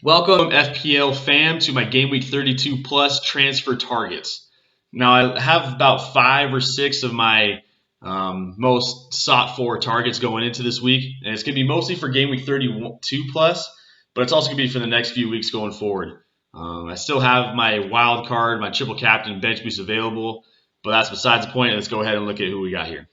Welcome, FPL fam, to my Game Week 32 Plus transfer targets. Now, I have about 5 or 6 of my most sought for targets going into this week, and it's going to be mostly for Game Week 32 Plus, but it's also going to be for the next few weeks going forward. I still have my wild card, my triple captain bench boost available, but that's besides the point. Let's go ahead and look at who we got here.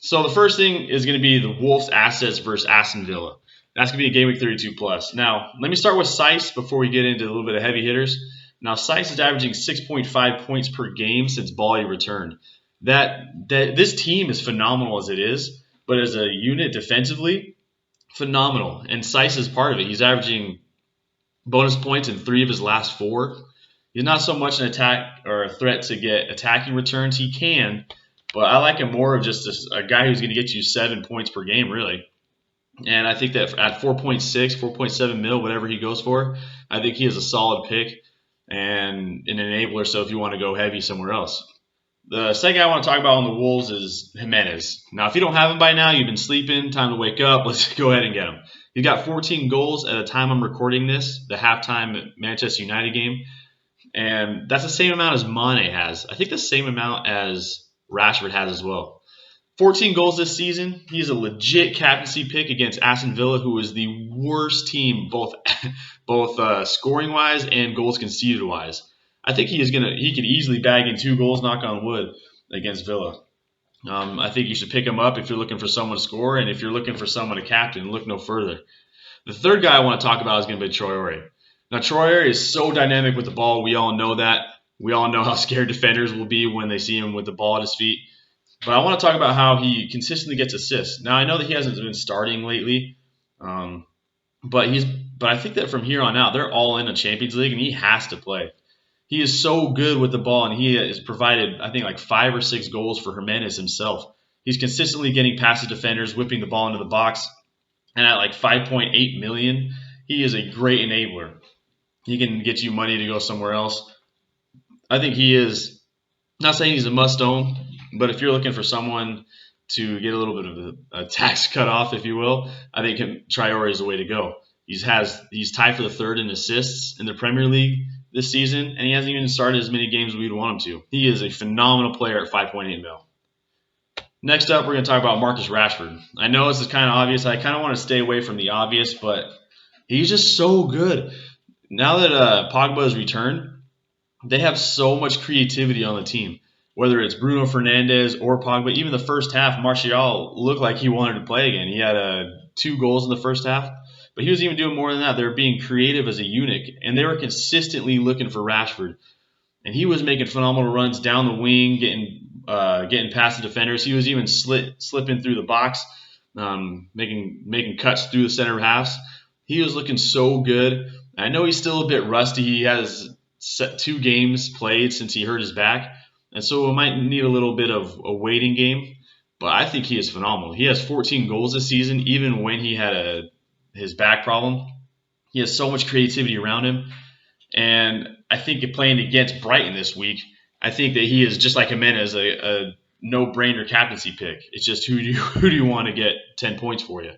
So the first thing is going to be the Wolves assets versus Aston Villa. That's going to be a Game Week 32 plus. Now, let me start with Sice before we get into a little bit of heavy hitters. Now, Sice is averaging 6.5 points per game since Bally returned. This team is phenomenal as it is, but as a unit defensively, phenomenal. And Sice is part of it. He's averaging bonus points in 3 of his last 4. He's not so much an attack or a threat to get attacking returns. He can, but I like him more of just a guy who's going to get you 7 points per game, really. And I think that at 4.6, 4.7 mil, whatever he goes for, I think he is a solid pick and an enabler. So if you want to go heavy somewhere else. The second guy I want to talk about on the Wolves is Jimenez. Now, if you don't have him by now, you've been sleeping, time to wake up. Let's go ahead and get him. He's got 14 goals at the time I'm recording this, the halftime Manchester United game. And that's the same amount as Mane has. I think the same amount as Rashford has as well. 14 goals this season. He's a legit captaincy pick against Aston Villa, who is the worst team, both scoring wise and goals conceded wise. I think he could easily bag in 2 goals, knock on wood, against Villa. I think you should pick him up if you're looking for someone to score, and if you're looking for someone to captain, look no further. The third guy I want to talk about is going to be Traore. Now, Traore is so dynamic with the ball. We all know that. We all know how scared defenders will be when they see him with the ball at his feet. But I want to talk about how he consistently gets assists. Now, I know that he hasn't been starting lately, but I think that from here on out, they're all in a Champions League, and he has to play. He is so good with the ball, and he has provided, I think, like 5 or 6 goals for Jimenez himself. He's consistently getting past the defenders, whipping the ball into the box, and at like 5.8 million, he is a great enabler. He can get you money to go somewhere else. I think he is, not saying he's a must-own, but if you're looking for someone to get a little bit of a tax cut off, if you will, I think Traore is the way to go. He's tied for the 3rd in assists in the Premier League this season, and he hasn't even started as many games as we'd want him to. He is a phenomenal player at 5.8 mil. Next up, we're going to talk about Marcus Rashford. I know this is kind of obvious. I kind of want to stay away from the obvious, but he's just so good. Now that Pogba has returned, they have so much creativity on the team. Whether it's Bruno Fernandes or Pogba, even the first half, Martial looked like he wanted to play again. He had 2 goals in the first half, but he was even doing more than that. They were being creative as a unit, and they were consistently looking for Rashford. And he was making phenomenal runs down the wing, getting past the defenders. He was even slipping through the box, making cuts through the center halves. He was looking so good. I know he's still a bit rusty. He has 2 games played since he hurt his back. And so it might need a little bit of a waiting game, but I think he is phenomenal. He has 14 goals this season, even when he had his back problem. He has so much creativity around him. And I think playing against Brighton this week, I think that he is just like Jimenez, a no-brainer captaincy pick. It's just who do you want to get 10 points for you?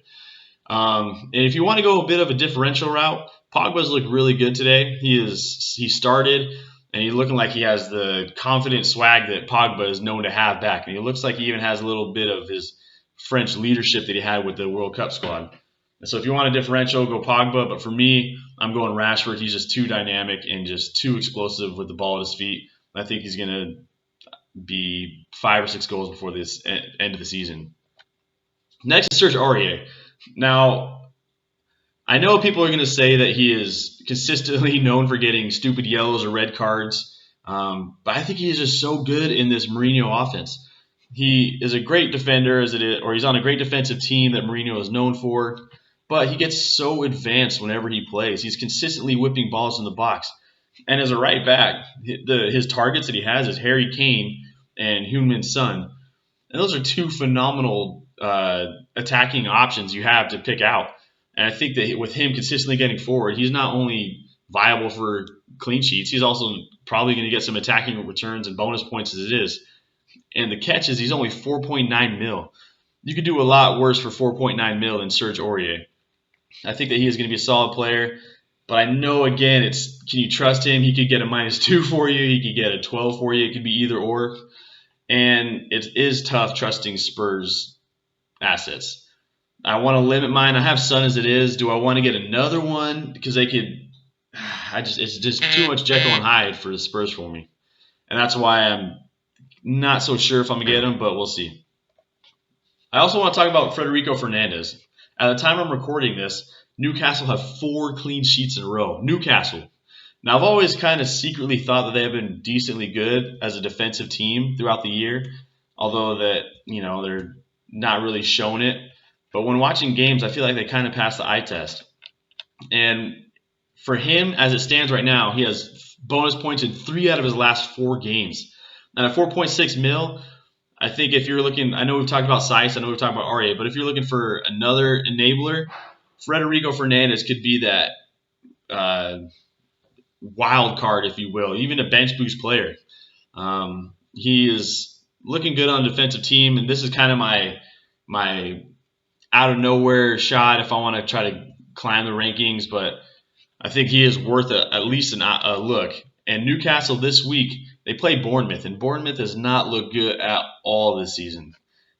And if you want to go a bit of a differential route, Pogba's looked really good today. He started. And he's looking like he has the confident swag that Pogba is known to have back. And he looks like he even has a little bit of his French leadership that he had with the World Cup squad. And so if you want a differential, go Pogba. But for me, I'm going Rashford. He's just too dynamic and just too explosive with the ball at his feet. I think he's going to be 5 or 6 goals before this end of the season. Next is Serge Aurier. Now, I know people are going to say that he is consistently known for getting stupid yellows or red cards, but I think he is just so good in this Mourinho offense. He is a great defender, he's on a great defensive team that Mourinho is known for, but he gets so advanced whenever he plays. He's consistently whipping balls in the box. And as a right back, his targets that he has is Harry Kane and Heung-min Son. And those are 2 phenomenal attacking options you have to pick out. And I think that with him consistently getting forward, he's not only viable for clean sheets, he's also probably going to get some attacking returns and bonus points as it is. And the catch is he's only 4.9 mil. You could do a lot worse for 4.9 mil than Serge Aurier. I think that he is going to be a solid player. But I know, again, can you trust him? He could get a -2 for you. He could get a 12 for you. It could be either or. And it is tough trusting Spurs assets. I want to limit mine. I have Son as it is. Do I want to get another one? Because they could. It's just too much Jekyll and Hyde for the Spurs for me. And that's why I'm not so sure if I'm going to get him, but we'll see. I also want to talk about Federico Fernandez. At the time I'm recording this, Newcastle have 4 clean sheets in a row. Newcastle. Now, I've always kind of secretly thought that they have been decently good as a defensive team throughout the year, although that, they're not really showing it. But when watching games, I feel like they kind of pass the eye test. And for him, as it stands right now, he has bonus points in 3 out of his last 4 games. And at 4.6 mil, I think if you're looking, I know we've talked about Seiss, I know we've talked about RA, but if you're looking for another enabler, Federico Fernandez could be that wild card, if you will, even a bench boost player. He is looking good on a defensive team, and this is kind of my out of nowhere shot if I want to try to climb the rankings, but I think he is worth at least a look. And Newcastle this week, they play Bournemouth, and Bournemouth does not look good at all this season.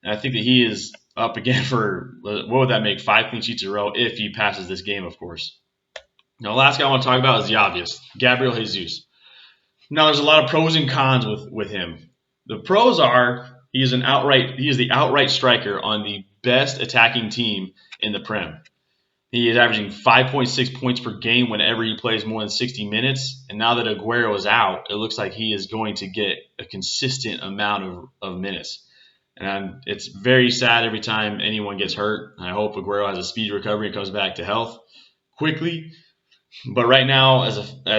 And I think that he is up again for, what would that make, 5 clean sheets in a row if he passes this game, of course. Now, the last guy I want to talk about is the obvious, Gabriel Jesus. Now, there's a lot of pros and cons with him. The pros are he is the outright striker on the best attacking team in the Prem. He is averaging 5.6 points per game whenever he plays more than 60 minutes. And now that Aguero is out, it looks like he is going to get a consistent amount of minutes. And it's very sad every time anyone gets hurt. I hope Aguero has a speedy recovery and comes back to health quickly. But right now, as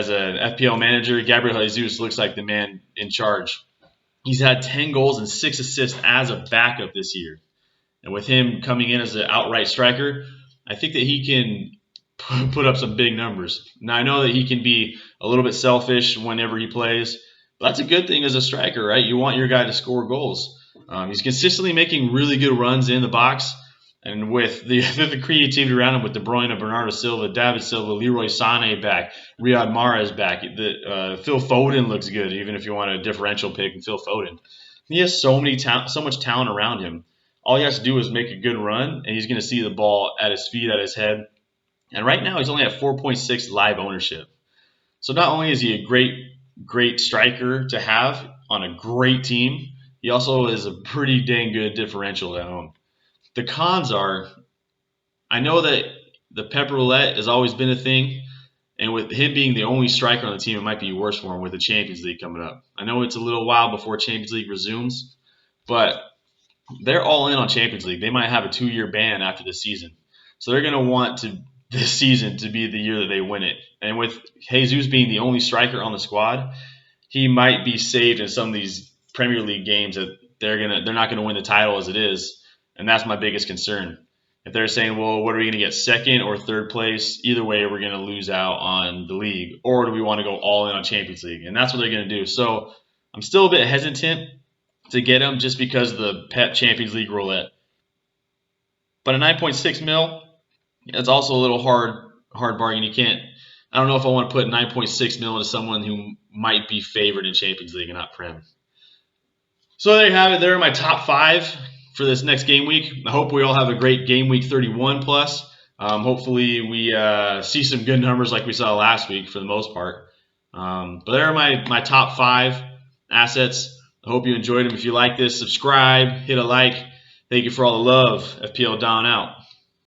an FPL manager, Gabriel Jesus looks like the man in charge. He's had 10 goals and 6 assists as a backup this year. And with him coming in as an outright striker, I think that he can put up some big numbers. Now, I know that he can be a little bit selfish whenever he plays, but that's a good thing as a striker, right? You want your guy to score goals. He's consistently making really good runs in the box, and with the creativity around him with De Bruyne, Bernardo Silva, David Silva, Leroy Sané back, Riyad Mahrez back, Phil Foden looks good, even if you want a differential pick in Phil Foden. He has so much talent around him. All he has to do is make a good run, and he's going to see the ball at his feet, at his head. And right now, he's only at 4.6 live ownership. So not only is he a great striker to have on a great team, he also is a pretty dang good differential at home. The cons are, I know that the pepper roulette has always been a thing, and with him being the only striker on the team, it might be worse for him with the Champions League coming up. I know it's a little while before Champions League resumes, but they're all in on Champions League. They might have a 2-year ban after this season. So they're going to want this season to be the year that they win it. And with Jesus being the only striker on the squad, he might be saved in some of these Premier League games that they're not going to win the title as it is. And that's my biggest concern. If they're saying, well, what are we going to get, 2nd or 3rd place? Either way, we're going to lose out on the league. Or do we want to go all in on Champions League? And that's what they're going to do. So I'm still a bit hesitant to get him just because of the Pep Champions League roulette. But a 9.6 mil, it's also a little hard bargain. I don't know if I want to put 9.6 mil into someone who might be favored in Champions League and not Prem. So there you have it. There are my top 5 for this next game week. I hope we all have a great game week 31 plus. Hopefully we see some good numbers like we saw last week for the most part. But there are my top 5 assets. I hope you enjoyed them. If you like this, subscribe, hit a like. Thank you for all the love. FPL down out.